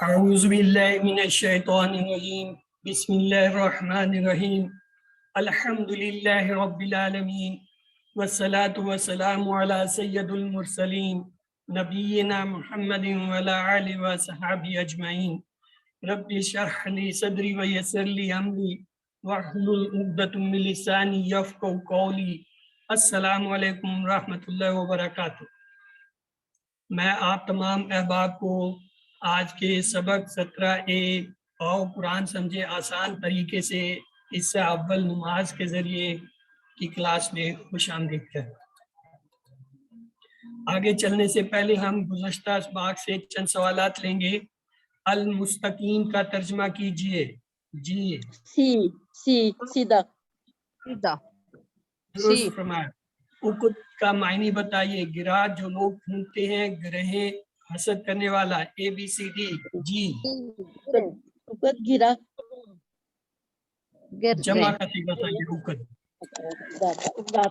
اعوذ باللہ من الشیطان الرجیم بسم اللہ الرحمن الرحیم الحمد للہ رب العالمین والصلاة والسلام علی سید المرسلین نبینا محمد وعلی آلہ وصحبہ اجمعین رب اشرح لی صدری ویسر لی امری واحلل عقدۃ من لسانی یفقہوا قولی۔ السلام علیکم ورحمۃ اللہ وبرکاتہ۔ میں آپ تمام احباب کو آج کے سبق 17A اور قرآن سمجھے آسان طریقے سے حصہ اول نماز کے ذریعے کی کلاس میں خوش آمدید کریں۔ آگے چلنے سے پہلے ہم گزشتہ اسباق سے چند سوالات لیں گے۔ المستقیم کا ترجمہ کیجئے جی۔ سیدھا۔ درست فرمایا۔ اکت کا معنی بتائیے۔ گرا جو لوگ ڈھونڈتے ہیں، گرہیں حسد کرنے والا۔ ABCD جی۔ گرا جمع کا صیغہ بتائیے اکت۔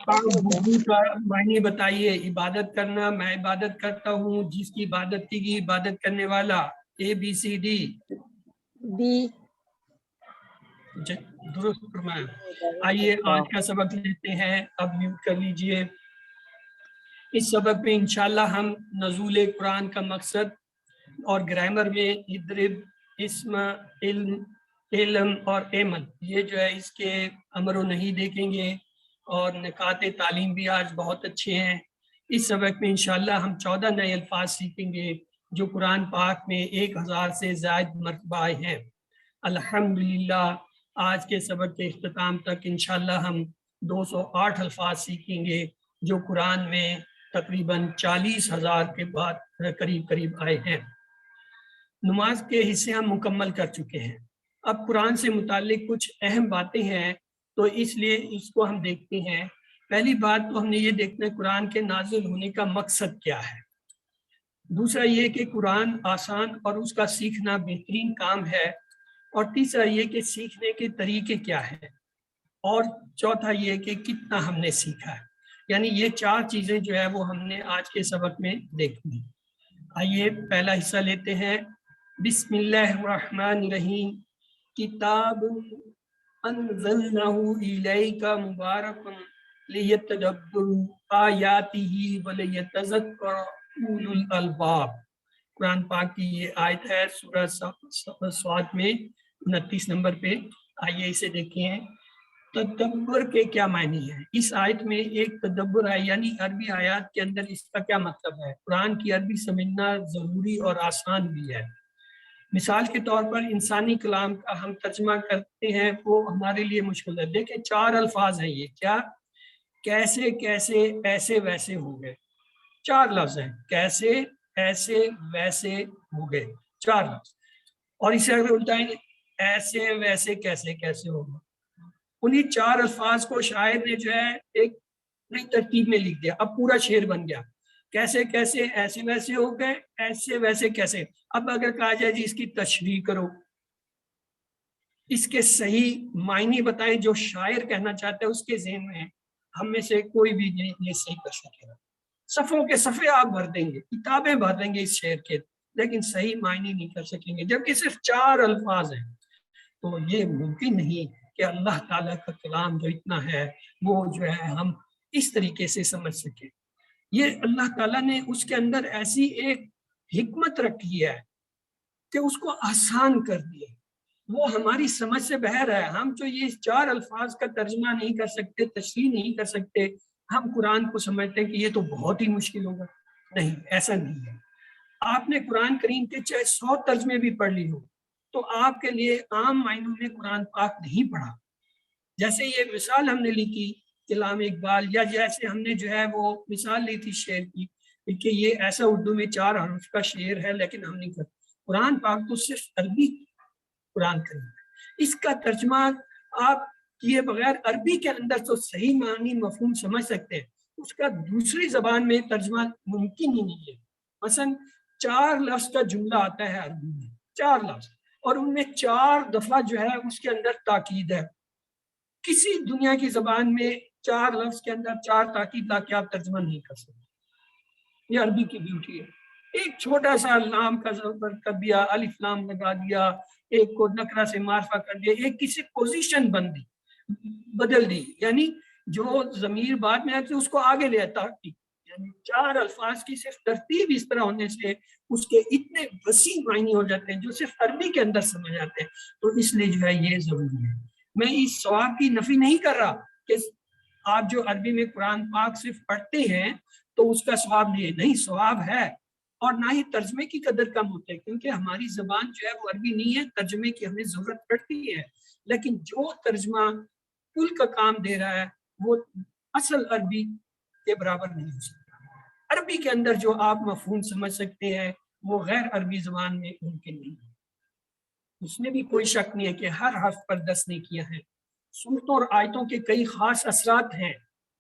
تعبدو کا معنی بتائیے۔ عبادت کرنا، میں عبادت کرتا ہوں جس کی عبادت کی عبادت کرنے والا۔ ABCD B. درست فرمایا۔ آئیے آج کا سبق لیتے ہیں۔ اب میوٹ کر لیجئے۔ اس سبق میں انشاءاللہ ہم نزول قرآن کا مقصد اور گرامر میں اضرب، اسم، علم اور ایمن، یہ جو ہے اس کے امر و نہی دیکھیں گے، اور نکات تعلیم بھی آج بہت اچھے ہیں۔ اس سبق میں انشاءاللہ ہم 14 نئے الفاظ سیکھیں گے جو قرآن پاک میں 1000 سے زائد مرتبہ آئے ہیں۔ الحمدللہ آج کے سبق کے اختتام تک انشاءاللہ ہم 208 الفاظ سیکھیں گے جو قرآن میں تقریباً 40,000 کے بعد قریب آئے ہیں۔ نماز کے حصے ہم مکمل کر چکے ہیں۔ اب قرآن سے متعلق کچھ اہم باتیں ہیں، تو اس لیے اس کو ہم دیکھتے ہیں۔ پہلی بات تو ہم نے یہ دیکھنا ہے قرآن کے نازل ہونے کا مقصد کیا ہے۔ دوسرا یہ کہ قرآن آسان اور اس کا سیکھنا بہترین کام ہے، اور تیسرا یہ کہ سیکھنے کے طریقے کیا ہیں، اور چوتھا یہ کہ کتنا ہم نے سیکھا ہے۔ یعنی یہ 4 چیزیں جو ہے وہ ہم نے آج کے سبق میں دیکھنی۔ آئیے پہلا حصہ لیتے ہیں۔ بسم اللہ الرحمن الرحیم۔ کتاب انزلنہ الیک مبارک لیتدبروا آیاتہ ولیتذکر اولو الالباب۔ قرآن پاک کی یہ آیت ہے سورہ صاد میں 29 نمبر پہ۔ آئیے اسے دیکھیں۔ تدبر کے کیا معنی ہے؟ اس آیت میں ایک تدبر ہے، یعنی عربی آیات کے اندر اس کا کیا مطلب ہے۔ قرآن کی عربی سمجھنا ضروری اور آسان بھی ہے۔ مثال کے طور پر انسانی کلام کا ہم ترجمہ کرتے ہیں وہ ہمارے لیے مشکل ہے۔ دیکھیں 4 الفاظ ہیں یہ، کیا؟ کیسے، کیسے، ایسے، ویسے ہو گئے۔ 4 لفظ ہیں، کیسے، ایسے، ویسے ہو گئے، 4 لفظ۔ اور اسے اگر الٹائیں گے ایسے، ویسے، کیسے، کیسے ہوگا۔ انہیں 4 الفاظ کو شاعر نے جو ہے ایک نئی ترتیب میں لکھ دیا، اب پورا شعر بن گیا۔ کیسے، کیسے، ایسے، ویسے ہو گئے، ایسے، ویسے، کیسے۔ اب اگر کہا جائے جی اس کی تشریح کرو، اس کے صحیح معنی بتائیں جو شاعر کہنا چاہتا ہے، اس کے ذہن میں ہم میں سے کوئی بھی نہیں یہ صحیح کر سکے گا۔ صفوں کے صفحے آپ بھر دیں گے، کتابیں بھر دیں گے اس شعر کے، لیکن صحیح معنی نہیں کر سکیں گے، جبکہ صرف 4 الفاظ ہیں۔ تو یہ ممکن نہیں کہ اللہ تعالیٰ کا کلام جو اتنا ہے وہ جو ہے ہم اس طریقے سے سمجھ سکیں۔ یہ اللہ تعالیٰ نے اس کے اندر ایسی ایک حکمت رکھی ہے کہ اس کو آسان کر دیا، وہ ہماری سمجھ سے باہر ہے۔ ہم جو یہ 4 الفاظ کا ترجمہ نہیں کر سکتے، تشریح نہیں کر سکتے، ہم قرآن کو سمجھتے ہیں کہ یہ تو بہت ہی مشکل ہوگا۔ نہیں، ایسا نہیں ہے۔ آپ نے قرآن کریم کے چاہے 100 ترجمے بھی پڑھ لی ہو تو آپ کے لیے عام معنوں میں قرآن پاک نہیں پڑھا۔ جیسے یہ مثال ہم نے لی تھی علامہ اقبال، یا جیسے ہم نے جو ہے وہ مثال لی تھی شعر کی کہ یہ ایسا اردو میں 4 حرف کا شعر ہے، لیکن ہم نہیں کرتے۔ قرآن پاک تو صرف عربی قرآن کریم ہے، اس کا ترجمہ آپ کیے بغیر عربی کے اندر تو صحیح معنی مفہوم سمجھ سکتے ہیں، اس کا دوسری زبان میں ترجمہ ممکن ہی نہیں ہے۔ مثلا 4 لفظ کا جملہ آتا ہے عربی میں، 4 لفظ، اور ان میں 4 دفعہ جو ہے اس کے اندر تاکید ہے۔ کسی دنیا کی زبان میں 4 لفظ کے اندر 4 تاکید لا کے آپ ترجمہ نہیں کر سکتے۔ یہ عربی کی بیوٹی ہے۔ ایک چھوٹا سا لام کا زبر کر دیا، الف لام لگا دیا، ایک کو نکرہ سے معرفہ کر دیا، ایک کسی پوزیشن بدل دی، یعنی جو ضمیر بعد میں آتی ہے اس کو آگے لے آتا، یعنی 4 الفاظ کی صرف ترتیب اس طرح ہونے سے اس کے اتنے وسیع معنی ہو جاتے ہیں جو صرف عربی کے اندر سمجھ آتے ہیں. تو اس لیے جو ہے یہ ضروری ہے. میں اس ثواب کی نفی نہیں کر رہا کہ آپ جو عربی میں قرآن پاک صرف پڑھتے ہیں تو اس کا ثواب نہیں ثواب ہے، اور نہ ہی ترجمے کی قدر کم ہوتے ہیں، کیونکہ ہماری زبان جو ہے وہ عربی نہیں ہے، ترجمے کی ہمیں ضرورت پڑتی ہے. لیکن جو ترجمہ کل کا کام دے رہا ہے وہ اصل عربی کے برابر نہیں ہو سکتا. عربی کے اندر جو آپ مفہوم سمجھ سکتے ہیں وہ غیر عربی زبان میں ممکن نہیں ہے. اس میں بھی کوئی شک نہیں ہے کہ ہر حرف پر 10 نے کیا ہے. صورتوں اور آیتوں کے کئی خاص اثرات ہیں،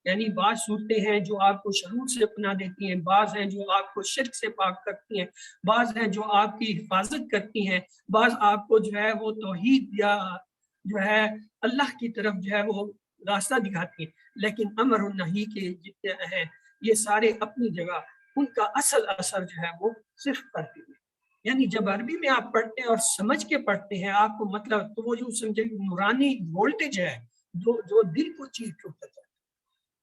یعنی بعض صورتیں ہیں جو آپ کو شرور سے اپنا دیتی ہیں، بعض ہیں جو آپ کو شرک سے پاک کرتی ہیں، بعض ہیں جو آپ کی حفاظت کرتی ہیں، بعض آپ کو جو ہے وہ توحید یا جو ہے اللہ کی طرف جو ہے وہ راستہ دکھاتی ہیں. لیکن امر و نہی کے جتنے ہیں یہ سارے اپنی جگہ، ان کا اصل اثر جو ہے وہ صرف عربی میں. یعنی جب عربی میں آپ پڑھتے ہیں اور سمجھ کے پڑھتے ہیں آپ کو مطلب تو وہ جو سمجھے نورانی وولٹیج ہے جو دل کو چیز کے ہوتا ہے،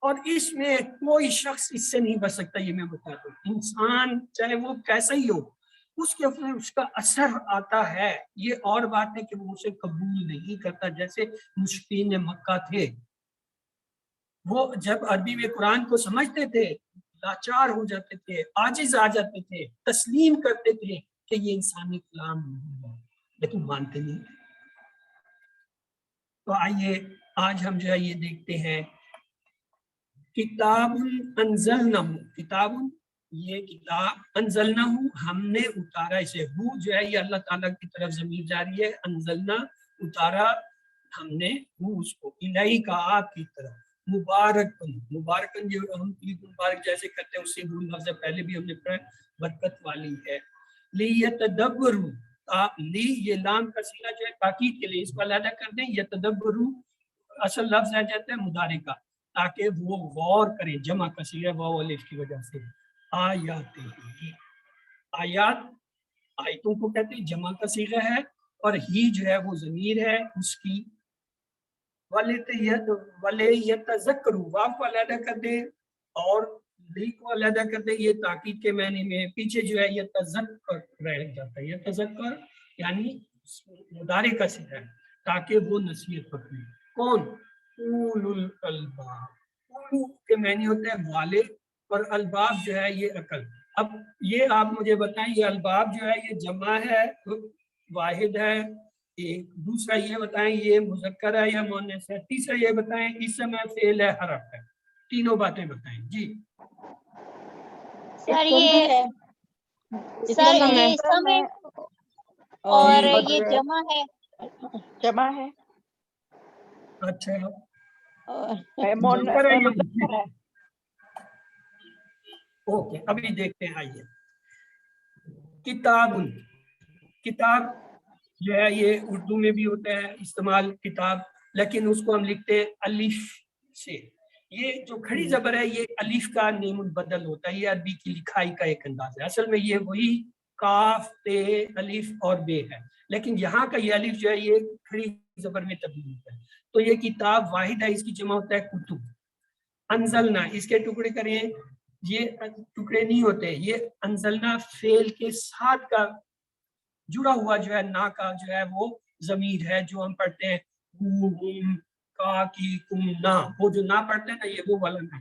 اور اس میں کوئی شخص اس سے نہیں بچ سکتا. یہ میں بتاتا ہوں، انسان چاہے وہ کیسا ہی ہو اس کے اوپر اس کا اثر آتا ہے. یہ اور بات ہے کہ وہ اسے قبول نہیں کرتا. جیسے مشرکین مکہ تھے، وہ جب عربی میں قرآن کو سمجھتے تھے لاچار ہو جاتے تھے، عاجز آ جاتے تھے، تسلیم کرتے تھے کہ یہ انسانی کلام نہیں ہے، لیکن مانتے نہیں. تو آئیے آج ہم جو ہے یہ دیکھتے ہیں کتاب انزلنہ، کتاب یہ کتاب انزلنہ ہم نے اتارا اسے. ہو جو ہے یہ اللہ تعالیٰ کی طرف ضمیر جاری ہے، انزلنہ اتارا ہم نے ہو اس کو، الہی کا آپ کی طرف، مبارکن. مبارکن جو ہم عید مبارک جیسے کرتے ہیں اس سے دور لفظ پہلے بھی ہم نے پڑھا برکت والی ہے. لیتدبروا، لی یہ لام کا صیغہ جو ہے تاکید کے لیے، اس کو علیحدہ کر دیں. یتدبروا اصل لفظ آ جاتا ہے مضارع کا، تاکہ وہ غور کریں، جمع کا صیغہ واو الف کی وجہ سے. آیات ہی، آیات آیتوں کو کہتے ہیں، جمع کا صیغہ ہے، اور ہی جو ہے وہ ضمیر ہے اس کی. وَلِيَتَذَكَّرُوا واو کو علیحدہ کر دیں اور لی کو علیحدہ کر دیں، یہ تاکید کے معنی میں. پیچھے جو ہے یہ تذکر رہ جاتا ہے، یہ تذکر یعنی مضارع کا صیغہ ہے تاکہ وہ نصیحت پکڑیں. کون؟ اولو الالباب. اولو کے معنی ہوتا ہے والے، اور الباب جو ہے یہ عقل. اب یہ آپ مجھے بتائیں یہ الباب جو ہے یہ جمع ہے واحد ہے؟ ایک. دوسرا یہ بتائیں یہ مذکر ہے یا مؤنث ہے؟ تیسرا یہ بتائیں اس میں فعل ہے حرف ہے؟ تینوں باتیں بتائیں جی. سر یہ اسم ہے اور یہ جمع ہے. جمع ہے. اچھا مؤنث ہے، مذکر ہے. اوکے ابھی دیکھتے ہیں. آئیے کتاب، کتاب جو ہے یہ اردو میں بھی ہوتا ہے استعمال کتاب، لیکن اس کو ہم لکھتے ہیں الف سے. یہ جو کھڑی زبر ہے یہ الف کا نیم البدل ہوتا ہے، یہ عربی کی لکھائی کا ایک انداز ہے. اصل میں یہ وہی کاف تے الف اور بے ہے، لیکن یہاں کا یہ الف جو ہے یہ کھڑی زبر میں تبدیل ہوتا ہے. تو یہ کتاب واحد ہے، اس کی جمع ہوتا ہے کتب. انزلنا اس کے ٹکڑے کریں، یہ ٹکڑے نہیں ہوتے، یہ انزلنا فعل کے ساتھ کا جڑا ہوا جو ہے نا کا جو ہے وہ ضمیر ہے جو ہم پڑھتے ہیں ہم کا کی کم نا، وہ جو نا پڑھتے ہیں نا یہ وہ والا نا.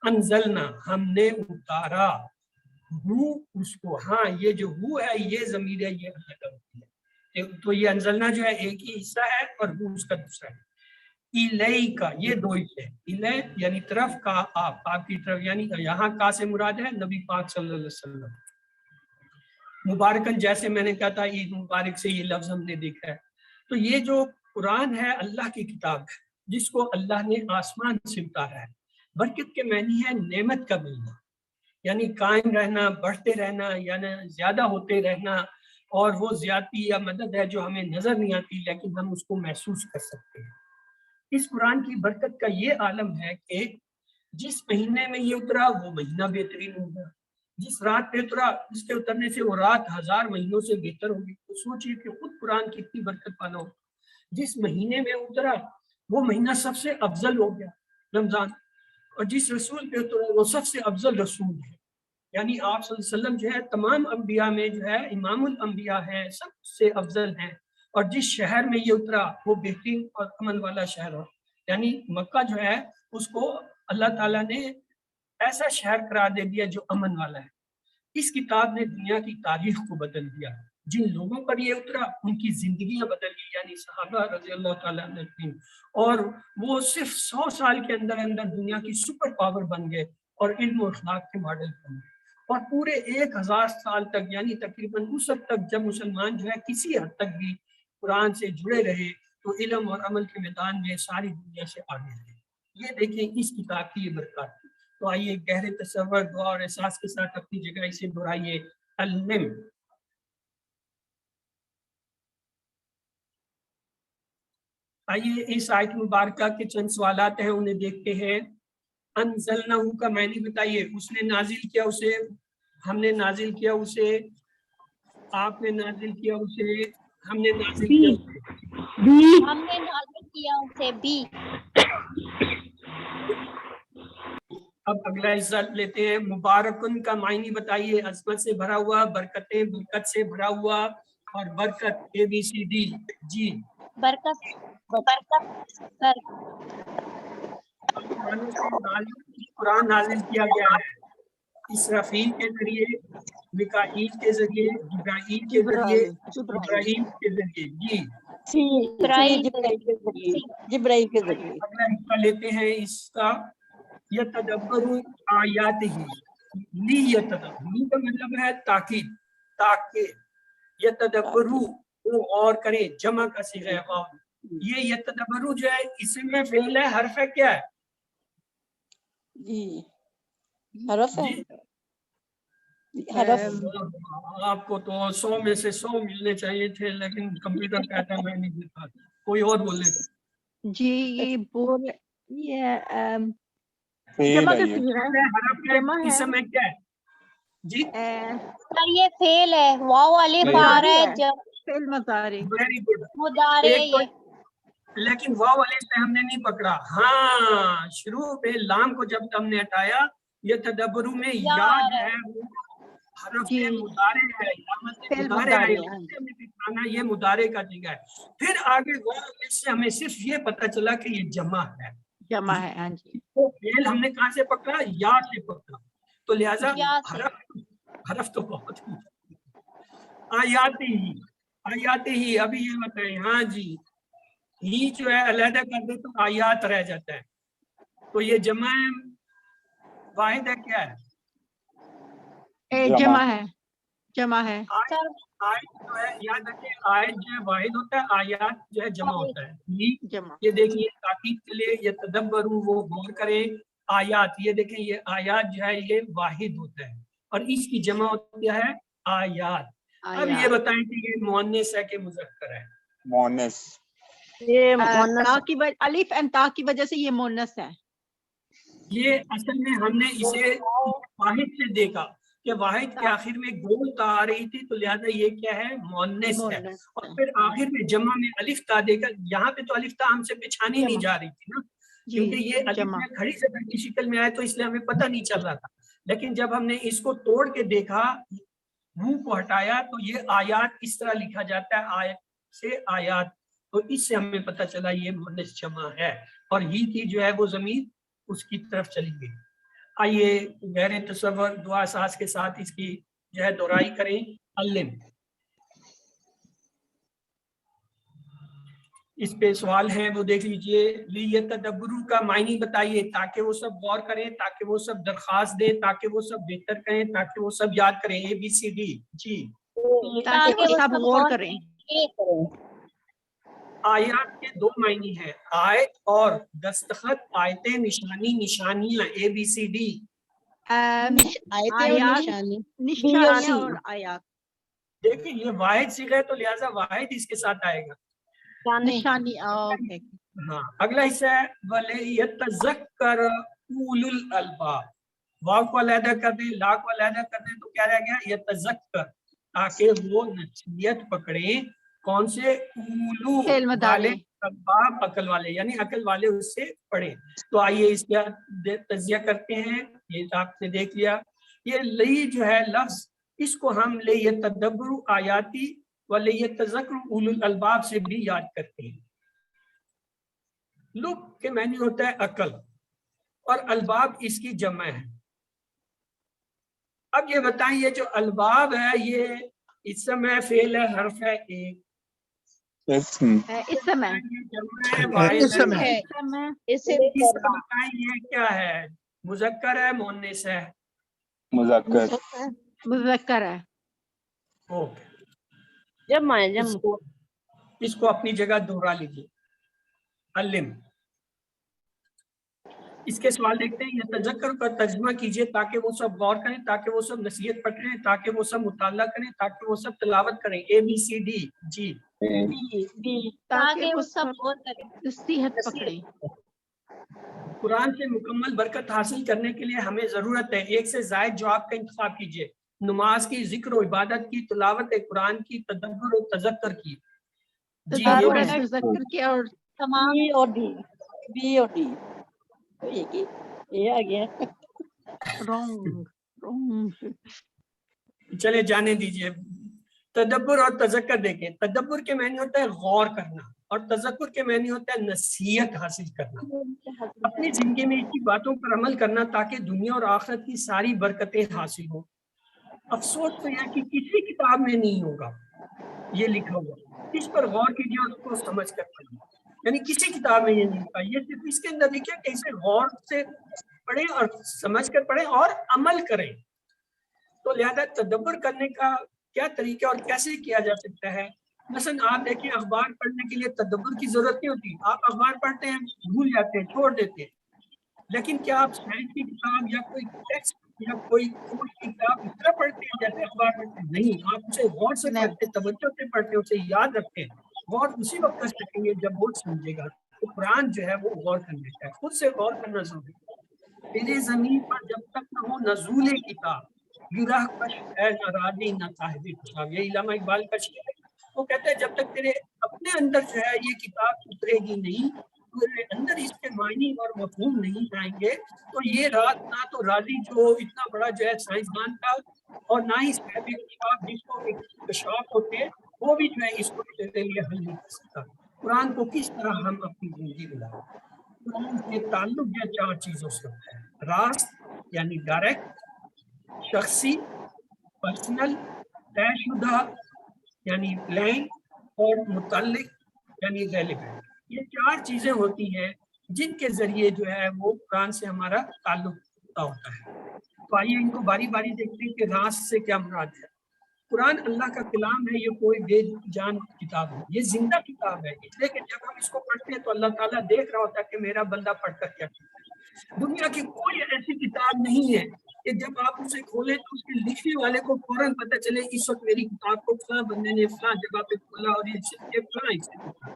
انزلنا ہم نے اتارا، ہو اس کو. ہاں یہ جو ہو ہے یہ ضمیر ہے، یہ الگ ہوتی ہے. تو یہ انزلنا جو ہے ایک ہی حصہ ہے اور ہو اس کا دوسرا ہے. الی کا یہ دو حصے، الی یعنی طرف کا، آپ کی طرف، یعنی یہاں کا سے مراد ہے نبی پاک صلی اللہ علیہ وسلم. مبارکن جیسے میں نے کہا تھا عید مبارک سے یہ لفظ ہم نے دیکھا ہے. تو یہ جو قرآن ہے اللہ کی کتاب ہے جس کو اللہ نے آسمان سے اتارا ہے. برکت کے معنی ہے نعمت کا ملنا، یعنی قائم رہنا، بڑھتے رہنا، یعنی زیادہ ہوتے رہنا، اور وہ زیادتی یا مدد ہے جو ہمیں نظر نہیں آتی لیکن ہم اس کو محسوس کر سکتے ہیں. اس قرآن کی برکت کا یہ عالم ہے کہ جس مہینے میں یہ اترا وہ مہینہ بہترین ہوگا، جس رات پہ اترا اس کے اترنے سے وہ رات 1000 مہینوں سے بہتر ہوگی. تو سوچئے کہ خود قرآن کتنی برکت والا ہو. جس مہینے میں اترا وہ مہینہ سب سے افضل ہو گیا رمضان, اور جس رسول پہ اترا وہ سب سے افضل رسول ہے. یعنی آپ صلی اللہ علیہ وسلم جو ہے تمام انبیاء میں جو ہے امام الانبیاء ہے, سب سے افضل ہیں. اور جس شہر میں یہ اترا وہ بہترین اور امن والا شہر ہو. یعنی مکہ جو ہے اس کو اللہ تعالیٰ نے ایسا شہر قرار دے دیا جو امن والا ہے. اس کتاب نے دنیا کی تاریخ کو بدل دیا. جن لوگوں پر یہ اترا ان کی زندگیاں بدل گئی, یعنی صحابہ رضی اللہ تعالیٰ عنہ, اور وہ صرف 100 سال کے اندر اندر دنیا کی سپر پاور بن گئے اور علم و اخلاق کے ماڈل بن گئے. اور پورے 1000 سال تک, یعنی تقریباً اس وقت تک جب مسلمان جو ہے کسی حد تک بھی قرآن سے جڑے رہے تو علم اور عمل کے میدان میں ساری دنیا سے آگے رہے. یہ دیکھیں اس کتاب کی یہ برکات. تو آئیے گہرے تصور, دعا اور احساس کے ساتھ اپنی جگہ اسے دہرائیے. المم. آئیے اس آیت مبارکہ کے چند سوالات ہیں, انہیں دیکھتے ہیں. انزلنہ کا معنی بتائیے. اس نے نازل کیا اسے, ہم نے نازل کیا اسے, آپ نے نازل کیا اسے, ہم نے نازل کیا اسے. ہم نے نازل کیا اسے بھی. اب اگلا حصہ لیتے ہیں. مبارکن کا معنی بتائیے. عظمت سے بھرا ہوا, برکتیں, برکت سے بھرا ہوا, اور برکت ABCD. جی برکت قرآن نازل کیا گیا ہے اسرافیل کے ذریعے, میکائیل کے ذریعے, جبرائیل کے ذریعے, ابراہیم کے ذریعے. جی جبرائیل کے ذریعے. اگلا حصہ لیتے ہیں اس کا. یتدبر آیات ہی, لی کا مطلب ہے تاکید, تاکہ. یتدبرو وہ غور کرے, جمع کا صیغہ ہے واو. یہ یتدبرو جو ہے اسم میں فعل ہے, حرف ہے, کیا ہے؟ جی حرف ہے. جی حرف. آپ کو تو 100 میں سے 100 ملنے چاہیے تھے, لیکن کمپیوٹر کہتا ہے میں نہیں دیتا. کوئی اور بولے. جی یہ بول یہ فعل جمع ہے کا یہ. صیغہ ہے. حرف ہے, جمع ہے. اسم ہے, کیا ہے؟ جی سر یہ فعل ہے, واو الف آ رہا ہے, فعل مضارع. Very good. مضارع ہے یہ. لیکن واو الف سے ہم نے نہیں پکڑا. ہاں شروع پہ لام کو جب ہم نے ہٹایا, یہ تدبرو میں یا جو ہے وہ حرف مضارع ہے, فعل مضارع ہے, مضارع. یہ مضارع کا جگہ ہے. پھر آگے واو الف سے ہمیں صرف یہ پتہ چلا کہ یہ جمع ہے. جمع ہے. ہاں جی. تو فعل ہم نے کہاں سے پکڑا؟ یا سے پکڑا. تو لہذا یا سے. حرف تو بہت ہی. آیاتی ہی. ابھی یہ بتائیں. ہاں جی, ہی جو ہے علیحدہ کر دے تو آیات رہ جاتا ہے. تو یہ جمع واحد ہے, کیا ہے؟ جمع ہے. جمع ہے. آیت جو ہے یاد رکھیں, آیت جو ہے واحد ہوتا ہے, آیات جو ہے جمع ہوتا ہے. جمع. یہ دیکھیے تاکید کے لیے, یہ تدبرو وہ غور کریں. آیات, یہ دیکھیں یہ آیات جو ہے یہ واحد ہوتا ہے, اور اس کی جمع ہوتی ہے آیات. اب یہ بتائیں کہ یہ مؤنث ہے کہ مذکر ہے؟ مؤنث. الف اینڈ تا کی وجہ سے یہ مؤنث ہے. یہ اصل میں ہم نے اسے واحد سے دیکھا کہ واحد کے آخر میں گول تا آ رہی تھی, تو لہذا یہ کیا ہے؟ مؤنث ہے. اور پھر آخر میں جمع میں الف تا دے کر, یہاں پہ تو الف تا ہم سے پچھانی نہیں جا رہی تھی نا, کیونکہ یہ الف میں کھڑی زبر کی شکل میں آئے تو اس لیے ہمیں پتہ نہیں چل رہا تھا. لیکن جب ہم نے اس کو توڑ کے دیکھا, منہ کو ہٹایا, تو یہ آیات اس طرح لکھا جاتا ہے, آیت سے آیات. تو اس سے ہمیں پتہ چلا یہ مؤنث جمع ہے, اور ہی کی جو ہے وہ ضمیر اس کی طرف چلی گئی. آئیے گہرے تصور, دعا احساس کے ساتھ اس کی جو ہے دہرائی کریں. علم. اس پہ سوال ہے وہ دیکھ لیجئے. لیتدبروا کا معنی بتائیے. تاکہ وہ سب غور کریں, تاکہ وہ سب درخواست دیں, تاکہ وہ سب بہتر کریں, تاکہ وہ سب یاد کریں. ABCD. جی تاکہ وہ سب غور کریں. آیات کے 2 معنی ہیں, آیت اور دستخط. آیتیں نشانی, نشانیاں. ABCD. نشانیاں اور آیات. دیکھیں یہ واحد صیغہ ہے تو لہٰذا واحد اس کے ساتھ آئے گا. نشانی. ہاں اگلا حصہ ہے وَلِيَتَذَكَّرَ أُولُو الْأَلْبَابِ. واو کو علیحدہ کر دیں, لا کو علیحدہ کر دیں, تو کیا رہ گیا یتذکر, تاکہ وہ نصیحت پکڑیں. کون سے؟ اولو علم والے دارے. الباب, عقل والے, یعنی عقل والے اس سے پڑھیں. تو آئیے اس کا تجزیہ کرتے ہیں. یہ آپ نے دیکھ لیا. یہ لئی جو ہے لفظ, اس کو ہم لیتدبروا آیاتی و لیتذکر اولو الالباب سے بھی یاد کرتے ہیں. لب کے معنی ہوتا ہے عقل, اور الباب اس کی جمع ہے. اب یہ بتائیں, یہ جو الباب ہے یہ اسم ہے, فعل ہے, حرف ہے, ایک اسم اس سمے یہ جمع ہے, واحد اسم ہے. ہے. اسے اس کا بتائیں یہ کیا ہے, مذکر ہے, مؤنث ہے؟ مذکر مذکر ہے. اوکے, جمع ہے, جمع. اس کو اپنی جگہ دوہرا لیجیے. علم, اس کے سوال دیکھتے ہیں. یہ تذکر کا ترجمہ کیجئے تاکہ وہ سب غور کریں, تاکہ وہ سب نصیحت پکڑیں, تاکہ وہ سب مطالعہ کریں, تاکہ وہ سب تلاوت کریں. ABCD. جی, تاکہ وہ سب غور کریں. نصیحت پکڑیں. قرآن سے مکمل برکت حاصل کرنے کے لیے ہمیں ضرورت ہے ایک سے زائد جواب کا انتخاب کیجئے. نماز کی, ذکر و عبادت کی, تلاوت قرآن کی, تدبر و تذکر کی. جی, یہ تدبر ویسے تذکر کیا اور تمام بی اور ڈی, بی اور ڈی, یہ آ گیا. رونگ. چلے جانے دیجئے. تدبر اور تذکر دیکھیں. تدبر کے معنی ہوتا ہے غور کرنا, اور تذکر کے معنی ہوتا ہے نصیحت حاصل کرنا, اپنی زندگی میں اس کی باتوں پر عمل کرنا تاکہ دنیا اور آخرت کی ساری برکتیں حاصل ہوں. افسوس تو یہ کہ کسی کتاب میں نہیں ہوگا یہ لکھا ہوا. اس پر غور کیجیے اور اس کو سمجھ کر پڑھیے. یعنی کسی کتاب میں یہ نہیں لکھا, یہ صرف اس کے اندر لکھا کہ اسے غور سے پڑھیں اور سمجھ کر پڑھیں اور عمل کریں. تو لہذا تدبر کرنے کا کیا طریقہ اور کیسے کیا جا سکتا ہے؟ مثلا آپ دیکھیں, اخبار پڑھنے کے لیے تدبر کی ضرورت نہیں ہوتی. آپ اخبار پڑھتے ہیں, بھول جاتے ہیں, چھوڑ دیتے ہیں. لیکن کیا آپ سائنس کی کتاب یا کوئی ٹیکسٹ یا کوئی کورس کی کتاب اس طرح پڑھتے ہیں جیسے اخبار پڑھتے ہیں؟ نہیں, آپ اسے غور سے پڑھتے, توجہ سے پڑھتے, اسے یاد رکھتے ہیں. غور اسی وقت کر سکیں گے جب وہ سمجھے گا. تو قرآن جو ہے وہ غور کرنے کا ہے, خود سے غور کرنا ضروری ہے. میرے زمین پر جب تک نہ ہو نزول کتاب, گرہ کش ہے نہ راضی نہ صاحب کتاب. یہ علامہ اقبال کا شعر ہے. وہ کہتا ہے جب تک تیرے اپنے اندر جو ہے یہ کتاب اترے گی نہیں, تیرے اندر اس کے معنی اور مفہوم نہیں آئیں گے, تو یہ رات نہ تو راضی جو اتنا بڑا جو ہے سائنسدان تھا, اور نہ ہی صاحب کتاب جس کو اکتشاف ہوتے ہیں, وہ بھی جو ہے اس کو تیرے لیے حل نہیں کر سکتا. قرآن کو کس طرح ہم اپنی زندگی میں لائیں؟ قرآن کے تعلق جو چار چیزوں سے ہوتا ہے. راست یعنی ڈائریکٹ, شخصی پرسنل, طے شدہ یعنی پلان, اور متعلق یعنی ریلیونٹ. یہ چار چیزیں ہوتی ہیں جن کے ذریعے جو ہے وہ قرآن سے ہمارا تعلق ہوتا ہے. تو آئیے ان کو باری باری دیکھتے ہیں کہ راست سے کیا مراد ہے. قرآن اللہ کا کلام ہے, یہ کوئی بے جان کتاب ہے, یہ زندہ کتاب ہے. اس لیے کہ جب ہم اس کو پڑھتے ہیں تو اللہ تعالیٰ دیکھ رہا ہوتا ہے کہ میرا بندہ پڑھ کر کیا کرتا ہے. دنیا کی کوئی ایسی کتاب نہیں ہے کہ جب آپ اسے کھولیں تو اس کے لکھنے والے کو فوراً پتہ چلے اس وقت میری کتاب کو فلاں بندے نے فلاں جگہ پہ کھولا اور یہ فلاں اس سے لکھا.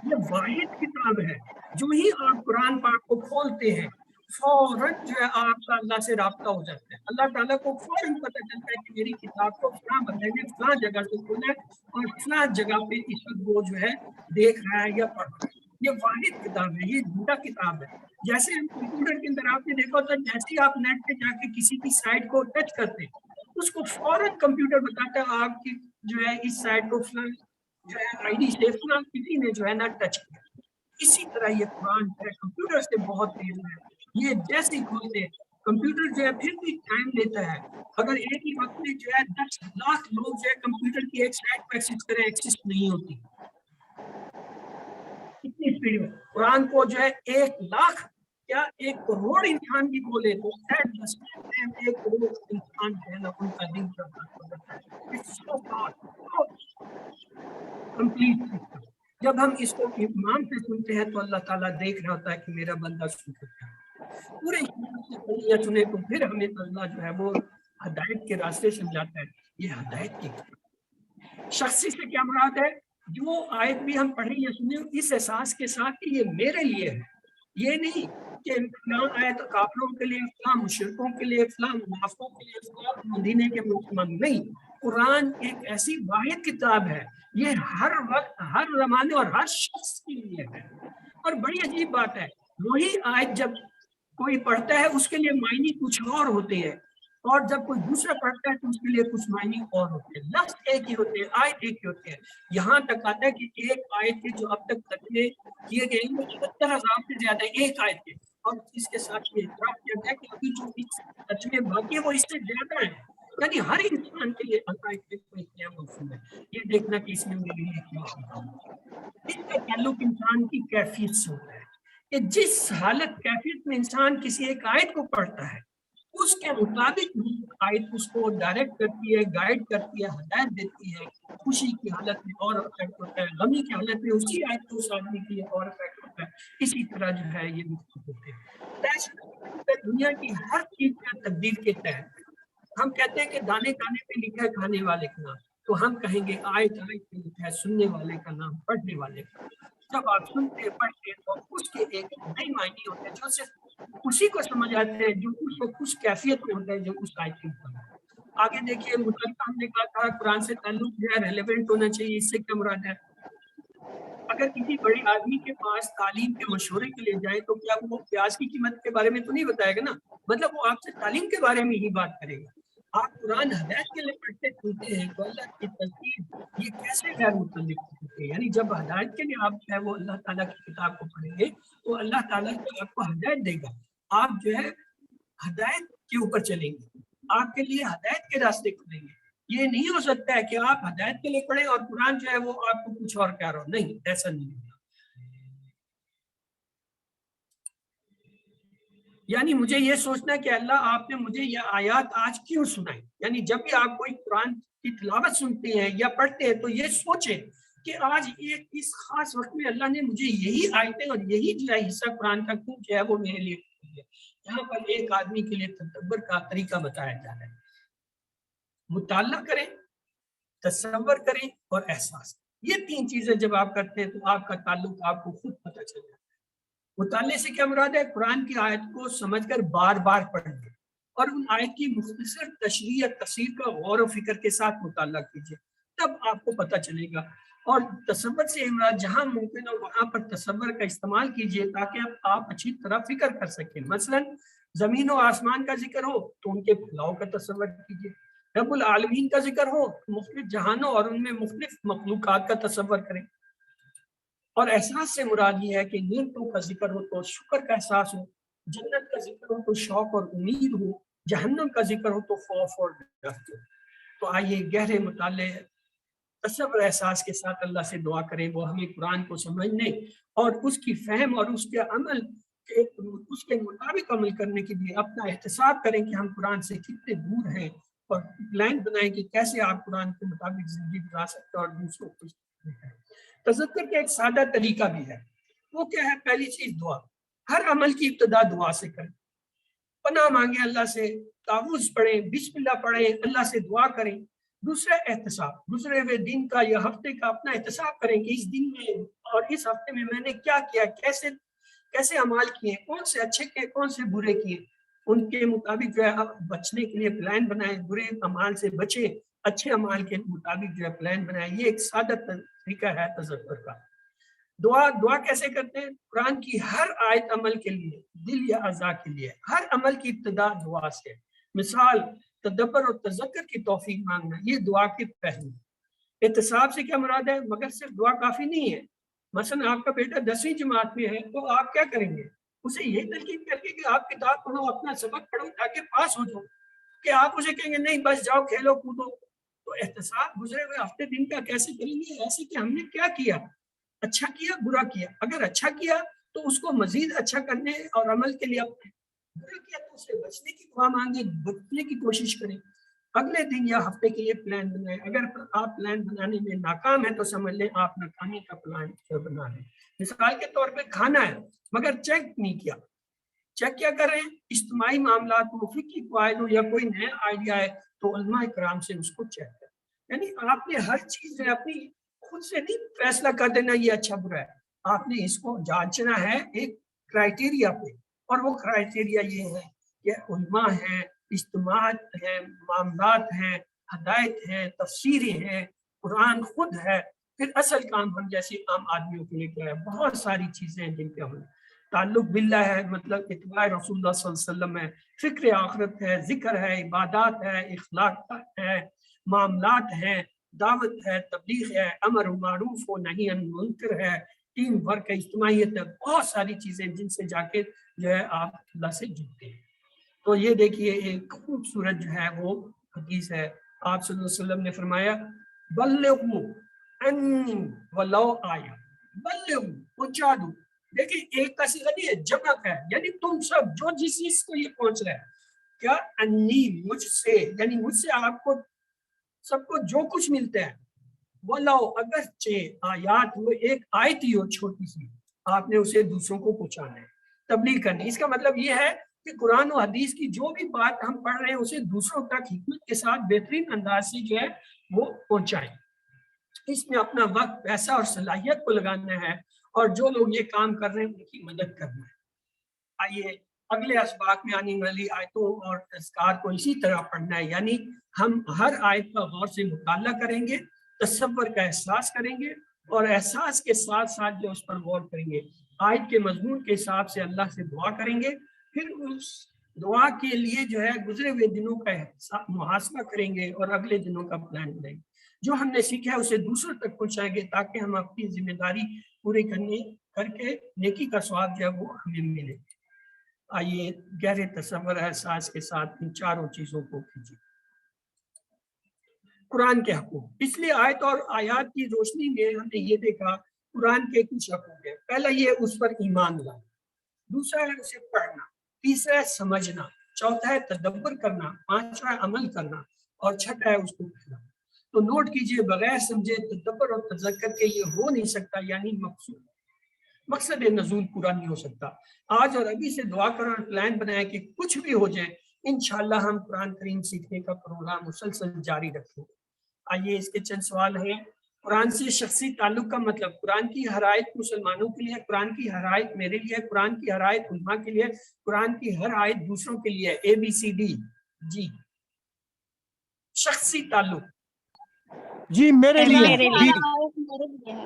یہ واحد کتاب ہے. جو ہی آپ قرآن پاک کو کھولتے ہیں فوراً جو ہے آپ کا اللہ سے رابطہ ہو جاتا ہے. اللہ تعالیٰ کو فوراً پتہ چلتا ہے کہ میری کتاب کو فلاں بندے نے فلاں جگہ سے کھولا ہے اور فلاں جگہ پہ اس وقت وہ جو ہے دیکھ رہا ہے یا پڑھ رہا ہے. یہ واحد کتاب ہے, یہ زندہ کتاب ہے. جیسے ہم کمپیوٹر کے اندر آپ نے دیکھا ہوتا ہے, جیسے ہی آپ نیٹ پہ جا کے کسی کی سائٹ کو ٹچ کرتے ہیں اس کو فوراً کمپیوٹر بتاتا ہے آپ کی جو ہے اس سائٹ کو فلاں جو ہے آئی ڈی سے فلاں کسی نے جو ہے نا ٹچ کیا. اسی طرح یہ قرآن جو ہے کمپیوٹر سے بہت تیز ہے. یہ جیسے ہی کھولتے ہیں کمپیوٹر جو ہے پھر بھی ٹائم لیتا ہے. اگر ایک ہی وقت میں جو ہے 10 لاکھ لوگ جو ہے کمپیوٹر کی ایک سائٹ کو ایکسس کریں, ایکسس نہیں ہوتی. اتنی اسپیڈ میں قرآن کو جو ہے 1 لاکھ یا 1 کروڑ انسان کی کھولے تو 1 کروڑ انسان جو ہے نا ان کا دن کمپلیٹ. جب ہم اس کو ایمان سے سنتے ہیں تو اللہ تعالیٰ دیکھ رہا ہوتا ہے کہ میرا بندہ سن سکتا ہے. پورے سنے تو پھر ہمیں اللہ جو ہے وہ ہدایت کے راستے سے جاتا ہے. یہ ہدایت کی شخصی سے کیا مراد ہے؟ جو آیت بھی ہم پڑھیں یا سنیں اس احساس کے ساتھ کہ یہ میرے لیے ہے, یہ نہیں کہ فلاں آیت کافروں کے لیے، فلاں مشرکوں کے لیے، فلاں منافقوں کے لیے، فلاں مدینے کے مسلمان نہیں. قرآن ایک ایسی واحد کتاب ہے، یہ ہر وقت، ہر زمانے اور ہر شخص کے لیے ہے. اور بڑی عجیب بات ہے، وہی آیت جب کوئی پڑھتا ہے اس کے لیے معنی کچھ اور ہوتے ہیں، اور جب کوئی دوسرا پڑھتا ہے تو اس کے لیے کچھ معنی اور ہوتے ہیں. لفظ ایک ہی ہوتے ہیں، آیت ایک ہی ہوتے ہیں. یہاں تک آتا ہے کہ ایک آیت کے جو اب تک ترجمے کیے گئے ہیں وہ 71,000 سے زیادہ ایک آیت کے، اور اس کے ساتھ یہ اعتراف کیا گیا کہ ابھی جو اس ترجمے باقی ہے وہ اس سے زیادہ ہے. یعنی ہر انسان کے لیے اللہ ایک کیا موصول ہے. یہ دیکھنا کہ اس میں میرے لیے کیا ہوگا. اس کا تعلق انسان کی کیفیت سے ہوتا ہے کہ جس حالت کیفیت میں انسان کسی ایک آیت کو پڑھتا ہے اس کے مطابق آیت اس کو ڈائریکٹ کرتی ہے، گائیڈ کرتی ہے، ہدایت دیتی ہے. خوشی کی حالت میں اور افیکٹ ہوتا ہے، غمی کی حالت میں اسی آیت کو اس آدمی کے لیے اور افیکٹ ہوتا ہے. اسی طرح جو ہے یہ مختلف ہوتے ہیں. دنیا کی ہر چیز کا تقدیر کے تحت ہم کہتے ہیں کہ دانے دانے پہ لکھا ہے کھانے والے کا نام، تو ہم کہیں گے آیت آیت پہ لکھا ہے سننے والے کا نام، پڑھنے والے کا. جب آپ سنتے ہیں پڑھتے ہیں تو اس کے ایک نئی معنی ہوتے ہیں جو صرف اسی کو سمجھ آتے ہیں جو اس کو خوش کیفیت میں ہوتا ہے جو اس آیت کے اوپر. آگے دیکھیے متعلقہ ہم نے کہا تھا قرآن سے تعلق جو ہے ریلیونٹ ہونا چاہیے. اس سے کیا مراد ہے؟ اگر کسی بڑے آدمی کے پاس تعلیم کے مشورے کے لیے جائے تو کیا وہ پیاز کی قیمت کے بارے میں تو نہیں بتائے گا نا، مطلب وہ آپ سے تعلیم کے بارے میں ہی بات کرے گا. آپ قرآن ہدایت کے لیے پڑھتے سنتے ہیں تو اللہ کی تلقین یہ کیسے غیر متعلق ہوتے ہیں؟ یعنی جب ہدایت کے لیے آپ جو ہے وہ اللہ تعالیٰ کی کتاب کو پڑھیں گے تو اللہ تعالیٰ جو آپ کو ہدایت دے گا، آپ جو ہے ہدایت کے اوپر چلیں گے، آپ کے لیے ہدایت کے راستے کھلیں گے. یہ نہیں ہو سکتا ہے کہ آپ ہدایت کے لیے پڑھیں اور قرآن جو ہے وہ آپ کو کچھ اور کہہ رہا ہو. نہیں، ایسا نہیں ہوگا. یعنی مجھے یہ سوچنا کہ اللہ آپ نے مجھے یہ آیات آج کیوں سنائی. یعنی جب بھی آپ کوئی قرآن کی تلاوت سنتے ہیں یا پڑھتے ہیں تو یہ سوچیں کہ آج ایک اس خاص وقت میں اللہ نے مجھے یہی آیتیں اور یہی جو ہے حصہ قرآن کا کیوں جو ہے وہ میرے لیے ہے. یہاں پر ایک آدمی کے لیے تدبر کا طریقہ بتایا جا رہا ہے. مطالعہ کریں، تصور کریں اور احساس. یہ تین چیزیں جب آپ کرتے ہیں تو آپ کا تعلق آپ کو خود پتہ چل جاتا ہے. مطالعے سے کیا مراد ہے؟ قرآن کی آیت کو سمجھ کر بار بار پڑھیں اور ان آیت کی مختصر تشریح یا تفسیر کا غور و فکر کے ساتھ مطالعہ کیجیے، تب آپ کو پتہ چلے گا. اور تصور سے مراد جہاں ممکن ہو وہاں پر تصور کا استعمال کیجیے تاکہ آپ اچھی طرح فکر کر سکیں. مثلا زمین و آسمان کا ذکر ہو تو ان کے پھیلاؤ کا تصور کیجیے. رب العالمین کا ذکر ہو تو مختلف جہانوں اور ان میں مختلف مخلوقات کا تصور کریں. اور احساس سے مراد یہ ہے کہ نعمتوں کا ذکر ہو تو شکر کا احساس ہو، جنت کا ذکر ہو تو شوق اور امید ہو، جہنم کا ذکر ہو تو خوف اور ڈر ہو. تو آئیے گہرے مطالعے تصور احساس کے ساتھ اللہ سے دعا کریں وہ ہمیں قرآن کو سمجھنے اور اس کی فہم اور اس کے عمل اس کے مطابق عمل کرنے کے لیے اپنا احتساب کریں کہ ہم قرآن سے کتنے دور ہیں، اور پلان بنائیں کہ کیسے آپ قرآن کے مطابق زندگی گزار سکتے ہیں اور دوسروں کو. تذکر کا ایک سادہ طریقہ بھی ہے، وہ کیا ہے؟ پہلی چیز دعا. ہر عمل کی ابتدا دعا سے کریں، پناہ مانگیں اللہ سے، تعوذ پڑھیں، بسم اللہ پڑھیں، اللہ سے دعا کریں. دوسرا احتساب، گزرے ہوئے دن کا یا ہفتے کا اپنا احتساب کریں کہ اس دن میں اور اس ہفتے میں نے کیا کیا، کیسے اعمال کیے، کون سے اچھے کیے، کون سے برے کیے. ان کے مطابق جو ہے بچنے کے لیے پلان بنائیں، برے اعمال سے بچیں، اچھے اعمال کے مطابق جو ہے پلان بنائیں. یہ ایک سادہ طریقہ ہے تذکر کا. دعا کیسے کرتے ہیں؟ قرآن کی ہر آیت عمل کے لیے، دل یا اعضاء کے لیے، ہر عمل کی ابتدا دعا سے. مثال تدبر اور تذکر کی توفیق مانگنا، یہ دعا کے پہلو. احتساب سے کیا مراد ہے؟ مگر صرف دعا کافی نہیں ہے. مثلا آپ کا بیٹا 10ویں جماعت میں ہے تو آپ کیا کریں گے؟ اسے یہ تلقین کر کے کہ آپ کتاب پڑھو، اپنا سبق پڑھو تاکہ پاس ہو جاؤ، کہ آپ اسے کہیں گے نہیں بس جاؤ کھیلو کودو. تو احتساب گزرے ہوئے ہفتے دن کا کیسے کریں گے؟ ایسے کہ ہم نے کیا کیا، اچھا کیا برا کیا. اگر اچھا کیا تو اس کو مزید اچھا کرنے اور عمل کے لیے اپنے، برا کیا تو اسے بچنے کی دعا مانگے، بچنے کی کوشش کریں. اگلے دن یا ہفتے کے لیے پلان بنائیں. اگر آپ پلان بنانے میں ناکام ہے تو سمجھ لیں آپ ناکامی کا پلان بنا رہے ہیں. مثال کے طور پہ کھانا ہے مگر چیک نہیں کیا. چیک کیا کر رہے ہیں؟ اجتماعی معاملات، فقہی قواعد ہو یا کوئی نیا آئیڈیا ہے تو علماء کرام سے اس کو چیک کریں. یعنی آپ نے ہر چیز میں اپنی خود سے نہیں فیصلہ کر دینا یہ اچھا برا ہے، آپ نے اس کو جانچنا ہے ایک کرائٹیریا پہ اور وہ کرائٹیریا یہ ہے کہ علماء ہیں، اجتماعات ہیں، معاملات ہیں، ہدایت ہیں، تفسیریں ہیں، قرآن خود ہے، پھر اصل کام ہم جیسے عام آدمیوں کے لیے کیا ہے، بہت ساری چیزیں ہیں جن پہ ہم تعلق باللہ ہے، مطلب اتباع رسول اللہ صلی اللہ علیہ وسلم ہے، فکر آخرت ہے، ذکر ہے، عبادات ہے، اخلاق ہے، معاملات ہیں، دعوت ہے، تبلیغ ہے، امر معروف و نہی عن منکر ہے، ٹیم ورک ہے، اجتماعیت ہے، بہت ساری چیزیں جن سے جا کے جو ہے آپ اللہ سے جڑتے ہیں۔ تو یہ دیکھیے ایک خوبصورت جو ہے وہ حدیث ہے، آپ صلی اللہ علیہ وسلم نے فرمایا بلغوا انی ولو آیا، بلغوا پہنچا دو۔ دیکھیں ایک کا صیغہ نہیں ہے، جمع کا ہے، یعنی تم سب جو جس چیز کو یہ پہنچ رہا ہے، کیا انی مجھ سے، یعنی مجھ سے آپ کو سب کو جو کچھ ملتا ہے، ولو اگرچہ آیات میں ایک آیت ہی ہو چھوٹی سی، آپ نے اسے دوسروں کو پہنچانا ہے، تبلیغ کرنی۔ اس کا مطلب یہ ہے کہ قرآن و حدیث کی جو بھی بات ہم پڑھ رہے ہیں اسے دوسروں تک حکمت کے ساتھ بہترین انداز سے جو ہے وہ پہنچائیں۔ اس میں اپنا وقت، پیسہ اور صلاحیت کو لگانا ہے، اور جو لوگ یہ کام کر رہے ہیں ان کی مدد کرنا ہے۔ آئیے اگلے اسباق میں آنے والی آیتوں اور اذکار کو اسی طرح پڑھنا ہے، یعنی ہم ہر آیت کا غور سے مطالعہ کریں گے، تصور کا احساس کریں گے، اور احساس کے ساتھ ساتھ جو اس پر غور کریں گے، آیت کے مضمون کے حساب سے اللہ سے دعا کریں گے، پھر اس دعا کے لیے جو ہے گزرے ہوئے دنوں کا محاسبہ کریں گے اور اگلے دنوں کا پلان بنائیں گے۔ جو ہم نے سیکھا ہے اسے دوسروں تک پہنچائیں گے تاکہ ہم اپنی ذمہ داری پوری کر کے نیکی کا ثواب جو ہے وہ ہمیں ملے۔ آئیے گہرے تصور احساس کے ساتھ ان چاروں چیزوں کو کیجیے۔ قرآن کے حقوق، پچھلی آیت اور آیات کی روشنی میں ہم نے یہ دیکھا قرآن کے کچھ حقوق ہیں۔ پہلا یہ اس پر ایمان لانا، دوسرا ہے اسے پڑھنا، تیسرا ہے سمجھنا، چوتھا ہے تدبر کرنا، پانچواں ہے عمل کرنا، اور چھٹا ہے اس کو پڑھنا۔ تو نوٹ کیجئے بغیر سمجھے تدبر اور تذکر کے یہ ہو نہیں سکتا، یعنی مقصد نزول پورا نہیں ہو سکتا۔ آج اور ابھی سے دعا کریں اور پلان بنائیں کہ کچھ بھی ہو جائے انشاءاللہ ہم قرآن کریم سیکھنے کا پروگرام مسلسل جاری رکھیں۔ آئیے اس کے چند سوال ہیں۔ قرآن سے شخصی تعلق کا مطلب، قرآن کی ہر آیت مسلمانوں کے لیے، قرآن کی ہر آیت میرے لیے، قرآن کی ہر آیت علماء کے لیے، قرآن کی ہر آیت دوسروں کے لیے، ABCD۔ جی شخصی تعلق جی میرے لیے قرآن کی جی ہر آیت میرے لیے ہے۔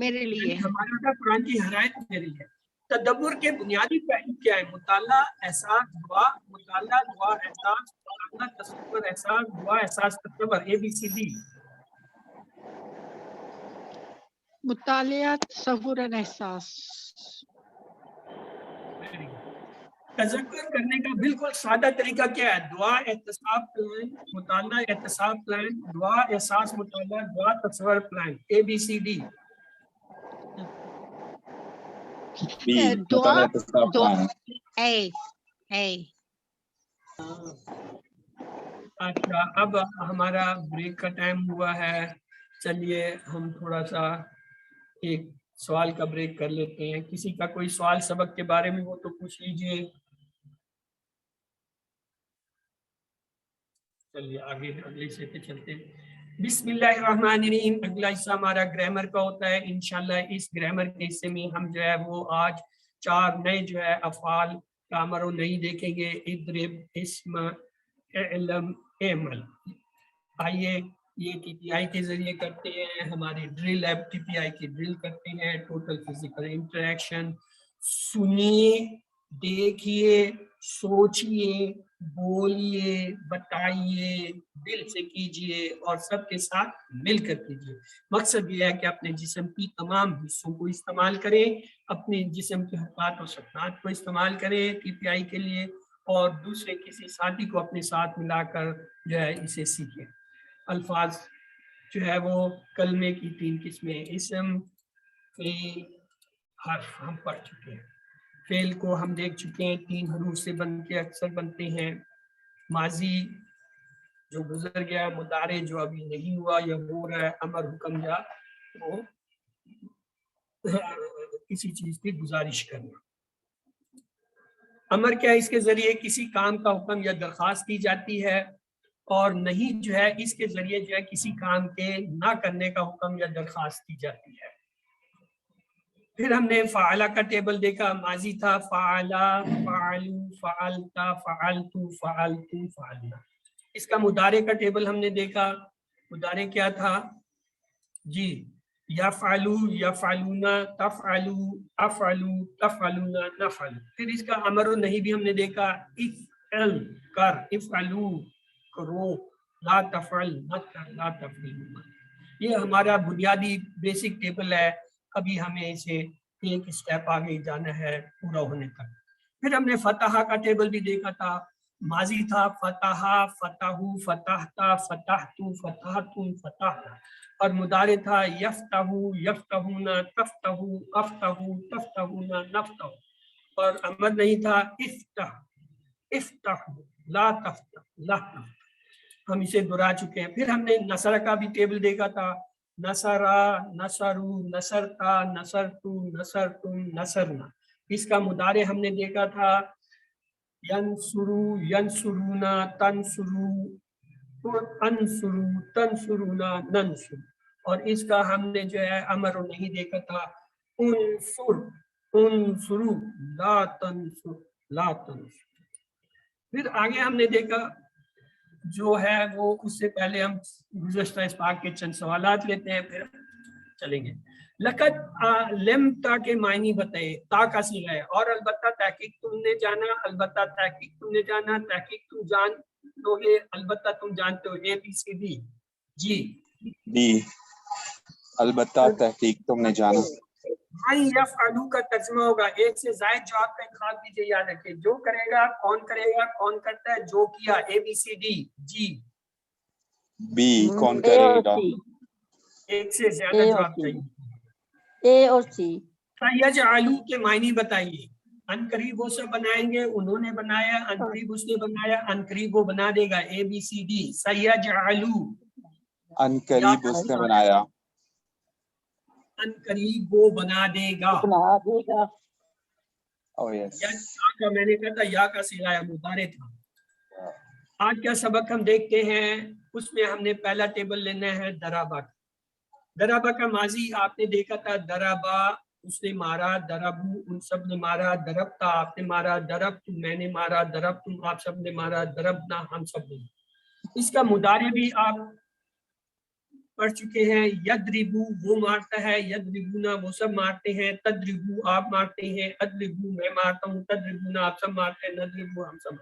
میرے لیے ہے۔ ہمارا تھا قرآن کی ہر آیت میرے لیے۔ تدبر کے بنیادی پہلو کیا ہے؟ مطالعہ، احساس، دعا، مطالعہ، دعا، احساس، مطالعہ، تصور، احساس، دعا، احساس، تصور، ABCD۔ مطالعہ، تصور اور احساس۔ تذکر کرنے کا بالکل سادہ طریقہ کیا ہے؟ دعا، احتساب، پلان، مطالعہ، احتساب، پلان، دعا، احساس، مطالعہ، دعا، تصور، پلان، ABCD۔ دعا، دعا، اچھا اب ہمارا بریک کا ٹائم ہوا ہے، چلیے ہم تھوڑا سا ایک سوال کا بریک کر لیتے ہیں۔ کسی کا کوئی سوال سبق کے بارے میں ہو تو پوچھ لیجئے۔ چلیے آگے اگلے حصے پہ چلتے ہیں۔ بسم اللہ الرحمن الرحیم۔ اگلا حصہ ہمارا گرامر کا ہوتا ہے۔ انشاءاللہ اس گرامر کے حصے میں ہم جو ہے وہ آج 4 نئے جو ہے افعال کامر و نہیں دیکھیں گے۔ اضرب، اسم، علم، اعمل۔ آئیے یہ TPI کے ذریعے کرتے ہیں، ہماری ڈرل ایپ TPI کی ڈرل کرتے ہیں، ٹوٹل فزیکل انٹریکشن۔ سنیے، دیکھیے، سوچئے، بولیے، بتائیے، دل سے کیجئے اور سب کے ساتھ مل کر کیجئے۔ مقصد یہ ہے کہ اپنے جسم کی تمام حصوں کو استعمال کریں، اپنے جسم کے حرکات و سکنات کو استعمال کریں TPI کے لیے، اور دوسرے کسی ساتھی کو اپنے ساتھ ملا کر جو ہے اسے سیکھیں۔ الفاظ جو ہے وہ کلمے کی 3 قسمیں، اسم، فعل، حرف ہم پڑھ چکے ہیں۔ فعل کو ہم دیکھ چکے ہیں 3 حروف سے بن کے اکثر بنتے ہیں۔ ماضی جو گزر گیا، مضارع جو ابھی نہیں ہوا یا ہو رہا ہے، امر، حکم یا وہ کسی چیز کی گزارش کرنا۔ امر کیا ہے؟ اس کے ذریعے کسی کام کا حکم یا درخواست کی جاتی ہے، اور نہیں جو ہے اس کے ذریعے جو ہے کسی کام کے نہ کرنے کا حکم یا درخواست کی جاتی ہے۔ پھر ہم نے فعلا کا ٹیبل دیکھا، ماضی تھا فعلا، فعلو، فعلتا، فعلتو، فعلتم، فعلنا. اس کا مضارع کا ٹیبل ہم نے دیکھا، مضارع کیا تھا جی، یفعلو، یفعلون، تفعلو، افعلو، تفعلون، نفعل. پھر اس کا امر و نہی بھی ہم نے دیکھا، افعل کر، افعلو کرو، لا تفعل مت کر، لا تفعلوا. یہ ہمارا بنیادی بیسک ٹیبل ہے، ابھی ہمیں اسے ایک اسٹیپ آگے جانا ہے پورا ہونے تک. پھر ہم نے فتح کا ٹیبل بھی دیکھا تھا، ماضی تھا فتح، فتحو، فتحتا، فتحتو، فتحتم، فتحنا. اور مضارع تھا یفتح، یفتحون، تفتح، افتح، تفتحون، نفتح. اور امر نہیں تھا افتح، افتح، لا تفتح، لا تفتح. ہم اسے دہرا چکے ہیں. پھر ہم نے نصر کا بھی ٹیبل دیکھا تھا، نصرا، نصرو، نصرتا، نصرتو، نصرتم، نصرنا. اس کا مضارع ہم نے دیکھا تھا ینصرو، ینصرون، تنصرو، انصرو، تنصرون، ننصر. اور اس کا ہم نے جو ہے امر نہیں دیکھا تھا، انصر، انصرو، لا تنصر، لا تنصر. پھر آگے ہم نے دیکھا جو ہے وہ، اس سے پہلے ہم گزشتہ اسپاق کے چند سوالات لیتے ہیں پھر چلیں گے. لقد علمتا کے معنی بتائے، تا کا صیغہ ہے. اور البتہ تحقیق تم نے جانا، البتہ تحقیق تم نے جانا، تحقیق تم جان لو گے، البتہ تم جانتے ہو، اے بی سی ڈی. جی بی، البتہ تحقیق تم نے جانا. من یفعلو کا ترجمہ ہوگا ایک سے زائد جواب کا انتخاب کیجیے. یاد رکھیں جو کرے گا، کون کرے گا، کون کرتا ہے، جو کیا، اے بی سی ڈی. جی بی، کون اے اور کرے گا. سی، ایک سے زیادہ اے اور جواب سی، چاہیے. اے اور سی. سیجعلو کے معنی بتائیے. ان قریب وہ سب بنائیں گے، انہوں نے بنایا، ان قریب اس نے بنایا، ان قریب وہ بنا دے گا. اے بی سی ڈی. سیجعلو، ان قریب اس نے بنایا. ان قریب وہ بنا دے گا. بنا دے گا. Oh yes. یا کا میں نے کہا تھا یا کا صیغہ مضارع تھا. آج کا سبق ہم دیکھتے ہیں، اس میں ہم نے پہلا ٹیبل لینا ہے درابا. درابا کا ماضی آپ نے دیکھا تھا، درابا اس نے مارا، دربو ان سب نے مارا، دربتا آپ نے مارا، دربت میں نے مارا، دربتم آپ سب نے مارا، دربنا ہم سب نے. اس کا مضارع بھی آپ پڑھ چکے ہیں، یدربو وہ مارتا ہے، یدربونا وہ سب مارتے ہیں، تدربو آپ مارتے ہیں، ادربو میں مارتا ہوں، تدربونا آپ سب مارتے ہیں، ندربو ہم سب.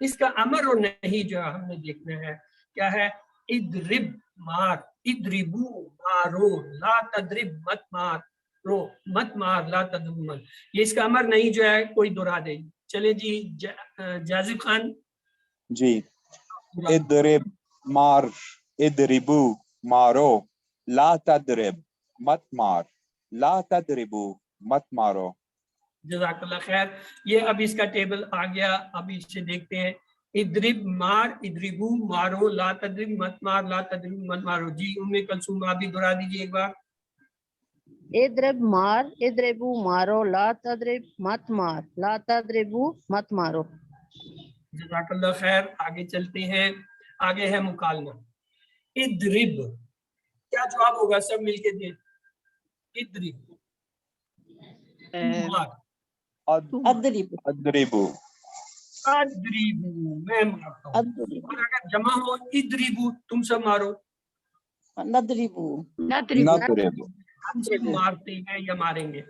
اس کا امر اور نہیں جو ہم نے دیکھنا ہے کیا ہے، ادرب مار، ادربو مارو، لا تدرب مت مار رو، مت مار، لا تدرب مت. یہ اس کا امر نہیں جو ہے کوئی دہرا دے. چلے جی جازب خان. جی، ادرب مار، ادربو مارو، لا تدرب مت مار، لا تدربو مت مارو. جزاک اللہ خیر. یہ اب اس کا ٹیبل آ گیا، اب اسے دیکھتے ہیں. ادرب مار، ادربو مارو، لا تدرب مت مار، لا تدرب مت مارو. جی ام کلثوم آپ بھی دہرا دیجیے ایک بار. ادرب مار، ادربو مارو، لا تدرب مت مار، لا تدربو مت مارو. جزاک اللہ خیر. آگے چلتے ہیں، آگے ہے مکالمہ. ادرب کیا جواب ہوگا، سب مل کے دیں. ادرب مار، ادرب، ادربو، ادربو میں مارتا ہوں. ادرب، اور اگر جمع ہو ادربو تم سب مارو، ندربو، نضرب نضرب، ہم سب مارتے ہیں یا ماریں گے.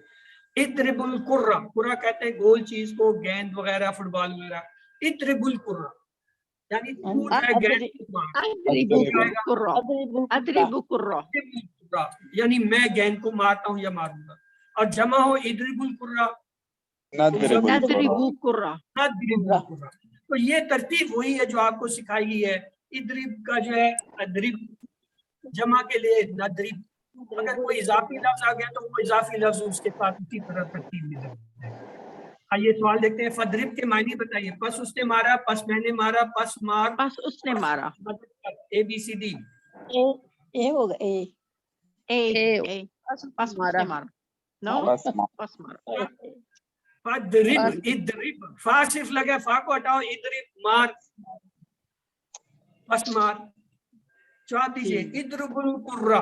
اضرب القرہ، قرہ کہتے ہیں گول چیز کو، گیند وغیرہ، فٹ بال وغیرہ. اضرب القرہ یعنی تو جو ہے گیند کو مار. اضرب الكرة ادرب، اضرب الكرة اضرب القرہ یعنی میں گیند کو مارتا ہوں یا ماروں گا. اور جمع ہو اضرب القرہ، نضرب نضرب القرى. الكرة. اضرب القرہ. تو یہ ترتیب وہی ہے جو آپ کو سکھائی گئی ہے. اضرب کا جو ہے اضرب، جمع کے لیے نضرب. اگر کوئی اضافی لفظ آ گیا تو وہ اضافی لفظ اس کے ساتھ اسی طرح ترتیب میں لگتا ہے. آئیے سوال دیکھتے ہیں. فضرب کے معنی بتائیے. پس اس نے مارا، پس میں نے مارا، پس مار، بس اس نے مارا. اے بی سی ڈی. اے ہوگا، اے. اے بس اس نے مارا. نو بس بس مارا. فضرب، ادرب، فا صرف لگا، فا کو ہٹاؤ، ادرب مار، پس مار. جواب دیجیے. اضرب القرہ،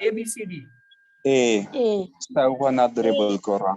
ABCD। A A سوف نضرب الكرة.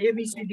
ABCD।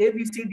ABCD।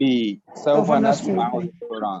B سوف نسمع القرآن.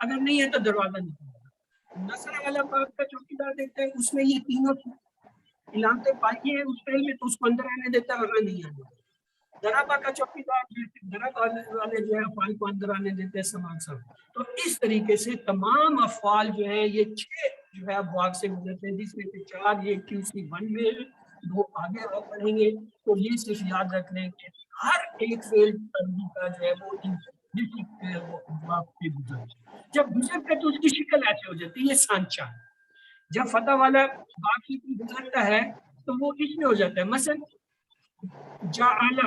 اگر نہیں ہے تو دروازہ نہیں کھولے گا۔ نصر والا باغ کا چوکیدار دیکھتے ہیں، اس میں یہ تینوں علامتیں پائی ہیں، اس فعل میں تو اس کو اندر آنے دیتا ہے ورنہ نہیں آنے دیتا۔ درابا کا چوکیدار دراب والے جو ہے افعال کو اندر آنے دیتے ہیں سامان سب۔ تو اس طریقے سے تمام افعال جو ہیں یہ 6 جو ہے ابواب سے گزرتے ہیں، جس میں سے 4 یہ QC1 میں 2 آگے آپ پڑھیں گے۔ تو یہ صرف یاد رکھ لیں کہ ہر ایک فعل عربی کا جو ہے وہ ابواب سے گزرتا ہے۔ جب گزرتا ہے تو اس کی شکل ایسے ہو جاتی ہے، یہ سانچہ۔ جب فتح والا باقی گزرتا ہے تو وہ اس میں ہو جاتا ہے، مثلا جعلہ،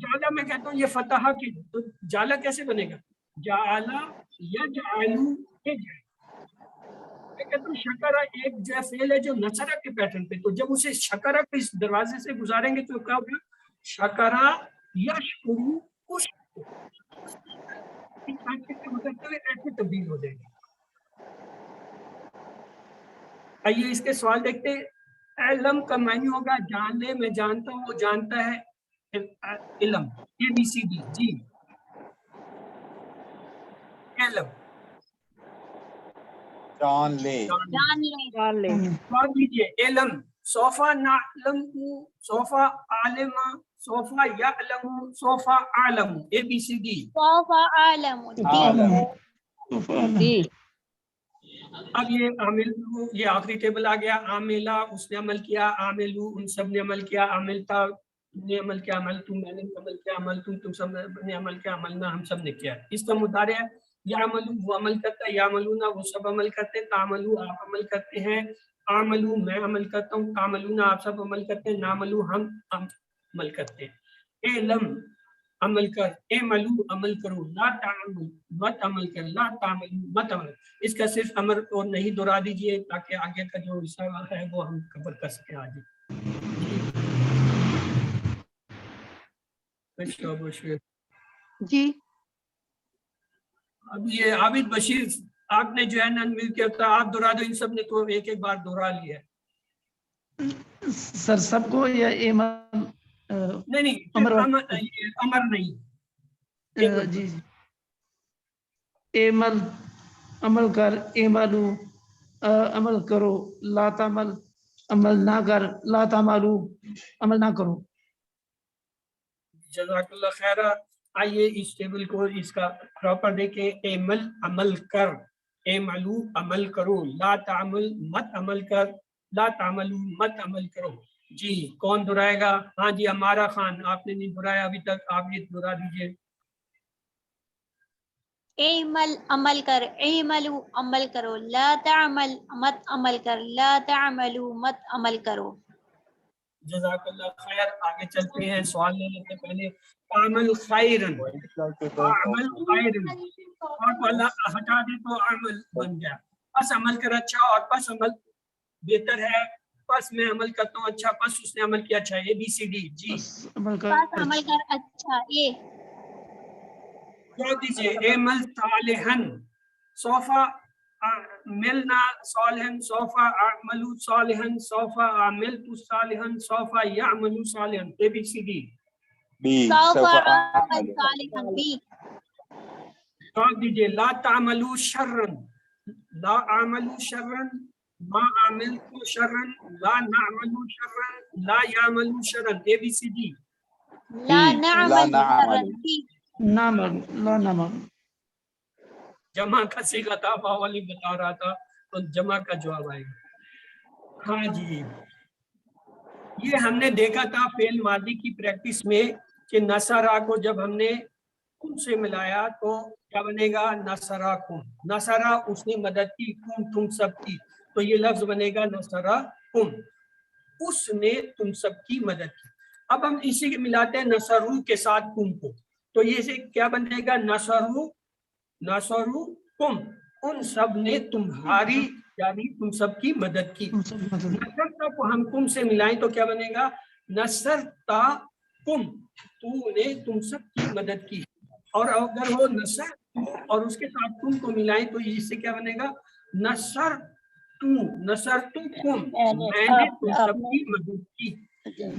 جعلہ میں کہتا ہوں یہ فتح کی، تو جعلہ کیسے بنے گا؟ جعلہ یجعلو یجعل۔ میں کہتا ہوں شکرہ ایک جو فعل ہے جو نصرہ کے پیٹرن پہ، تو جب اسے شکرہ کے اس دروازے سے گزاریں گے تو کیا ہوگا؟ شکرہ یشکرو گزرتے ہوئے ایسے تبدیل ہو جائے گا۔ آئیے اس کے سوال دیکھتے ہیں۔ علم کا معنی ہوگا جاننے، میں جانتا ہوں، وہ جانتا ہے، علم ABCD جی علم جان لے، جان لے جان لے، سوال دیجیے علم صوفا نعلم صوفا عالم صوفا یعلم صوفا عالم ABCD۔ سوف أعلم عالم، جی اب یہ عامل یہ آخری ٹیبل آ گیا۔ عاملہ اس نے عمل کیا، عاملو ان سب نے عمل کیا، عاملتا تم نے عمل کیا، عمل تم میں نے عمل کیا، عمل تم سب نے عمل کیا، عملنا ہم سب نے کیا۔ اس کا مضارع ہے یعملو وہ عمل کرتا ہے، یعملونا وہ سب عمل کرتے ہیں، تعملو آپ عمل کرتے ہیں، عاملو میں عمل کرتا ہوں، تعملونا آپ سب عمل کرتے ہیں، نعملو ہم عمل کرتے ہیں۔ علم عمل کر، اعملو عمل کرو، لا تعمل مت عمل کر، لا تعملو مت عمل۔ اس کا صرف امر اور نہیں دہرا دیجئے تاکہ آگے کا جو حصہ ہے وہ ہم کور کر سکیں آگے۔ جی اب یہ عابد بشیر آپ نے جو ہے نا مل کے آپ دہرا دو، ان سب نے تو ایک ایک بار دہرا لیا ہے۔ سر سب کو یا ایمان نہیں امر نہیں، جی جی ایمل عمل کر، ایمالو عمل کرو، لا تعمل عمل نہ کر، لا تعملو عمل نہ کرو۔ جزاک اللہ خیر۔ آئیے اس ٹیبل کو اس کا پراپر دیکھیں۔ اعمل عمل کر، اعملو عمل کرو، لا تعمل مت عمل کر، لا تعملو مت عمل کرو۔ جی کون دہرائے گا؟ ہاں جی ہمارا خان، آپ نے نہیں دہرایا ابھی تک، آپ یہ دہرا دیجیے۔ اعمل عمل کر، اعملو عمل کرو، لا تعمل مت عمل کر، لا تعملو مت عمل کرو۔ جزاک اللہ خیر۔ آگے چلتے ہیں، سوال لے لیتے ہیں پہلے۔ عمل خیرن، عمل خیرن، اور کو اللہ ہٹا دے تو عمل بن گیا۔ پس عمل کر اچھا، اور پس عمل بہتر ہے، پس میں عمل کرتا ہوں اچھا، پس اس نے عمل کیا اچھا، ABCD جی عمل کر پس عمل کر اچھا، اے جواب دیجیے۔ اعمل صالحن سوفا ملنا صالحن سوفا اعملو صالحن سوفا عملت صالحن سوفا یعملو صالحن ABCD۔ بی سوف سوف اعمل اعمل، صالحا بی جواب دیجیے۔ لا تعملو شرن، لا اعملو شرن، ما عملت شرن، لا نعملو شرن، لا یعملو شرن ABCD۔ لا بی نعمل لا شرا نعمل، بی نعمل لا نعمل۔ جمع کا صیغہ تھا، والی بتا رہا تھا تو جمع کا جواب آئے گا۔ ہاں جی یہ ہم نے دیکھا تھا فعل ماضی کی پریکٹس میں کہ نصرہ کو جب ہم نے کم سے ملایا تو کیا بنے گا؟ نصرہ کم، نصرہ اس نے مدد کی، کم تم سب کی، تو یہ لفظ بنے گا نصرہ کم، اس نے تم سب کی مدد کی۔ اب ہم اسی کے ملاتے ہیں نصرو کے ساتھ کم کو، تو یہ سے کیا بنے گا؟ نصرو نصرو کم، ان سب نے تمہاری یعنی تم سب کی مدد کی۔ نصرتا کو ہم کم سے ملائیں تو کیا بنے گا؟ نصرتا کم، تو نے تم سب کی مدد کی۔ اور اگر وہ نصر اور اس کے ساتھ تم کو ملائیں تو اس سے کیا بنے گا؟ نصر تو، نصر تو کم، میں نے تم سب کی مدد کی۔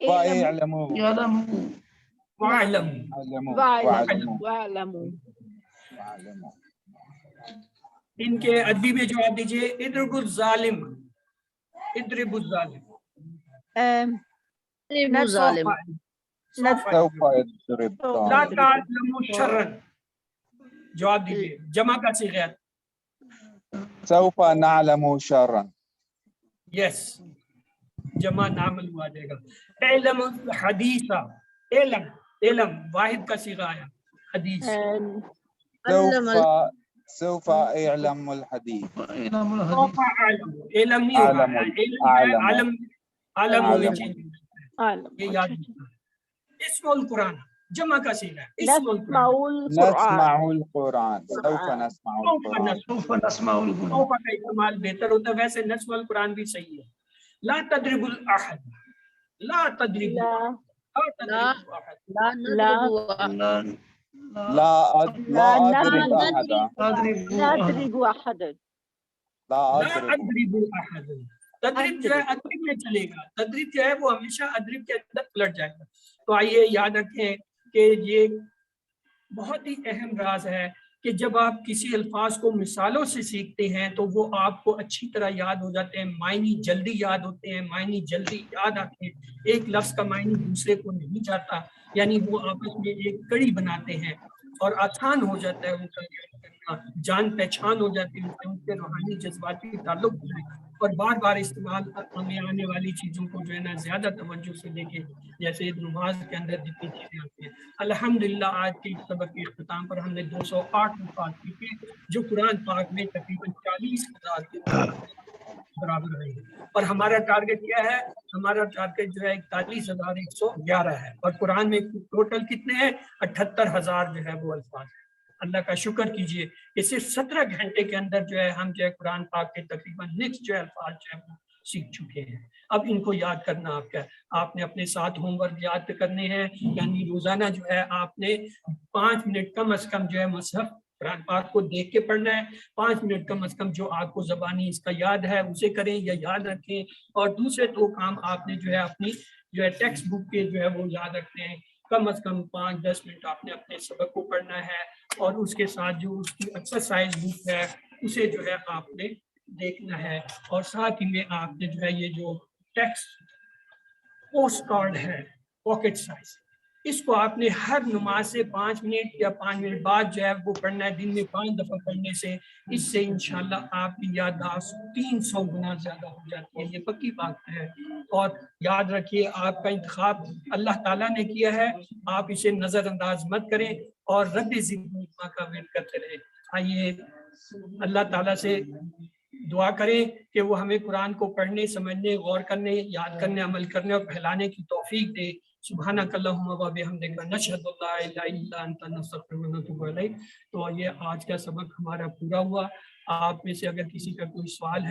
وَاعْلَمُوا يعلموا وَاعْلَمُوا وَاعْلَمُوا وَاعْلَمُوا ان کے عربی میں جواب دیجئے اضرب الظالم اضرب الظالم اضربوا ظالم سوف سوف يضرب لا ظالم تعلم شرا جواب دیجئے جمع کا صیغہ ہے سوف نعلم شرا یس جمع نعمل ہوا جائے گا علم الحدیث علم علم واحد کا صیغہ آیا حدیث سوف يعلم الحديث علم الحديث سوف علم علم نہیں ہوگا علم علم میں چینج یہ یاد رکھنا اسم القرآن جمع کا صیغہ ہے اسم القرآن نسمع القرآن سوف نسمع القرآن سوف نسمع القرآن سوف کا استعمال بہتر ہوتا ہے ویسے نسم القرآن بھی صحیح ہے لا تضرب الاحد لا تضرب لا لا أضرب أحدا لا تضربوا أحدا لا لا أضرب اضرب احد تدریب جو ہے ادرب میں چلے گا تدریب جو ہے وہ ہمیشہ ادرب کے اندر پلٹ جائے گا تو آئیے یاد رکھیں کہ یہ بہت ہی اہم راز ہے کہ جب آپ کسی الفاظ کو مثالوں سے سیکھتے ہیں تو وہ آپ کو اچھی طرح یاد ہو جاتے ہیں معنی جلدی یاد ہوتے ہیں معنی جلدی یاد آتے ہیں ایک لفظ کا معنی دوسرے کو نہیں جاتا یعنی وہ آپس میں ایک کڑی بناتے ہیں اور آسان ہو جاتا ہے ان کا جان پہچان ہو جاتی ہے ان کے روحانی جذباتی تعلق ہے اور بار بار استعمال میں آنے والی چیزوں کو جو ہے نا زیادہ توجہ سے دیکھیں جیسے نماز کے اندر جتنی چیزیں آتی ہیں الحمدللہ آج کے سبق کے اختتام پر ہم نے 208 الفاظ سیکھے جو قرآن پاک میں تقریباً 40,000 کے برابر رہے ہیں اور ہمارا ٹارگٹ کیا ہے ہمارا ٹارگٹ جو ہے 41,111 ہے اور قرآن میں ٹوٹل کتنے ہیں 78,000 جو ہے وہ الفاظ ہیں اللہ کا شکر کیجئے کہ صرف 17 گھنٹے کے اندر جو ہے ہم جو ہے قرآن پاک کے تقریباً نیکسٹ جو ہے الفاظ جو ہے وہ سیکھ چکے ہیں اب ان کو یاد کرنا آپ کا آپ نے اپنے ساتھ ہوم ورک یاد کرنے ہیں یعنی روزانہ جو ہے آپ نے 5 منٹ کم از کم جو ہے مصحف قرآن پاک کو دیکھ کے پڑھنا ہے 5 منٹ کم از کم جو آپ کو زبانی اس کا یاد ہے اسے کریں یا یاد رکھیں اور دوسرے 2 کام آپ نے جو ہے اپنی جو ہے ٹیکسٹ بک کے جو ہے وہ یاد رکھتے ہیں کم از کم 5-10 منٹ آپ نے اپنے سبق کو پڑھنا ہے اور اس کے ساتھ جو اس کی ایکسرسائز بک ہے اسے جو ہے آپ نے دیکھنا ہے اور ساتھ ہی میں آپ نے جو ہے یہ جو ٹیکسٹ پوسٹ کارڈ ہے پاکٹ سائز اس کو آپ نے ہر نماز سے 5 منٹ یا 5 منٹ بعد جو ہے وہ پڑھنا ہے دن میں 5 دفعہ پڑھنے سے اس سے انشاءاللہ آپ کی یادداشت 300 گنا زیادہ ہو جاتی ہے یہ پکی بات ہے اور یاد رکھیے آپ کا انتخاب اللہ تعالیٰ نے کیا ہے آپ اسے نظر انداز مت کریں اور رب زندگی کا ویٹ کرتے رہے آئیے اللہ تعالیٰ سے دعا کریں کہ وہ ہمیں قرآن کو پڑھنے سمجھنے غور کرنے یاد کرنے عمل کرنے اور پھیلانے کی توفیق دے سبحانک اللہم و بحمدک نشہد ان لا الہ الا انت نستغفرک و نتوب الیک تو یہ آج کا سبق ہمارا پورا ہوا آپ میں سے اگر کسی کا کوئی سوال ہے